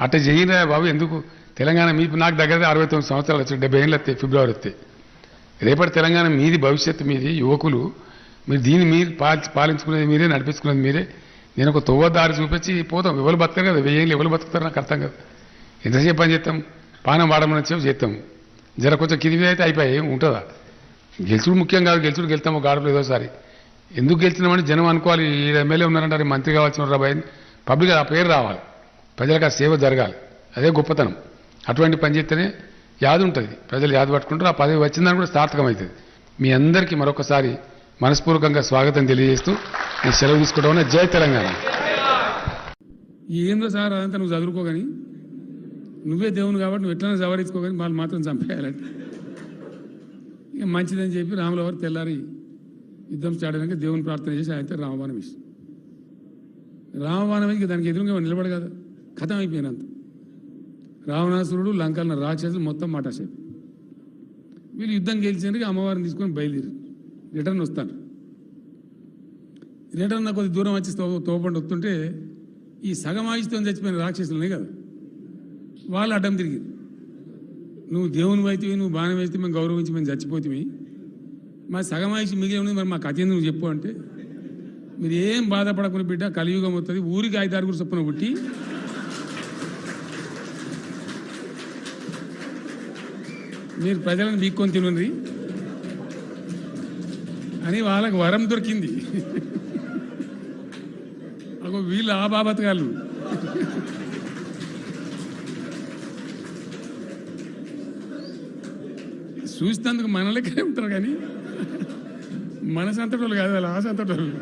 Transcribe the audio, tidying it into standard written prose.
అట్ట చేయరా బాబు ఎందుకు తెలంగాణ మీ నాకు దగ్గర 69 సంవత్సరాలు వచ్చాయి 70 ఏళ్ళు వస్తాయి ఫిబ్రవరి వస్తాయి రేపటి తెలంగాణ మీది భవిష్యత్తు మీది యువకులు మీరు దీన్ని మీరు పాలించుకునేది మీరే నడిపించుకునేది మీరే నేను ఒక తొవ్వదారి చూపించి పోతాం ఎవరు బతకరు కదా 1000 ఏళ్ళు ఎవరు బతుకుతారు నాకు అర్థం కదా ఎంతసేపు పని చేస్తాం పానం వాడమని చెప్పి చేస్తాం జర కొంచెం కింది అయితే అయిపోయాయి ఉంటుందా గెలుచుడు ముఖ్యం కాదు గెలుచుడు గెలుతాము గాడుపులు ఏదోసారి ఎందుకు గెలిచినామని జనం అనుకోవాలి ఈ ఎమ్మెల్యే ఉన్నారంటారు మంత్రి కావాల్సిన రాబాయి పబ్లిక్ ఆ పేరు రావాలి ప్రజలకు ఆ సేవ జరగాలి అదే గొప్పతనం అటువంటి పని చేస్తేనే యాది ఉంటుంది ప్రజలు యాది పట్టుకుంటారు ఆ పదవి వచ్చిందని కూడా సార్థకమవుతుంది మీ అందరికీ మరొకసారి మనస్పూర్వకంగా స్వాగతం తెలియజేస్తూ నేను సెలవు తీసుకోవడం జై తెలంగాణ. ఏందో సార్ అదంతా నువ్వు చదువుకోగాని నువ్వే దేవుని కాబట్టి నువ్వు ఎట్లైనా సవరించుకోగాని వాళ్ళు మాత్రం చంపేయాలంటే ఇక మంచిదని చెప్పి రాములవారు తెల్లారి యుద్ధం స్టార్ట్ అయినాక దేవుని ప్రార్థన చేసి ఆయన రామబాణం ఇష్టం రామబాణం ఇక దానికి ఎదురుగా నిలబడి కదా కథం అయిపోయినంత రావణాసురుడు లంకల రాక్షసులు మొత్తం మాటాసేపు వీళ్ళు యుద్ధం గెలిచేందుకు అమ్మవారిని తీసుకొని బయలుదేరి రిటర్న్ వస్తాను రిటర్న్ కొద్ది దూరం వచ్చి తోపండి వస్తుంటే ఈ సగం ఆయుష్తో చచ్చిపోయిన రాక్షసులనే కదా వాళ్ళు అడ్డం తిరిగి నువ్వు దేవుని వైతివి నువ్వు బాణం వేస్తే మేము గౌరవించి మేము చచ్చిపోతుంది మా సగం ఆయుష్ మిగిలి ఉన్నది మరి మా కథ ఎందుకు నువ్వు చెప్పు అంటే మీరు ఏం బాధపడకుండా బిడ్డ కలియుగం వస్తుంది ఊరికి 5-6 చొప్పున పుట్టి మీరు ప్రజలను బీక్కొని తినండి అని వాళ్ళకి వరం దొరికింది అగో వీళ్ళు ఆ బాబతగాళ్ళు చూసినందుకు మనలకే ఉంటారు కానీ మనసు అంతటోళ్ళు కాదు వాళ్ళు ఆశ అంతటోళ్ళు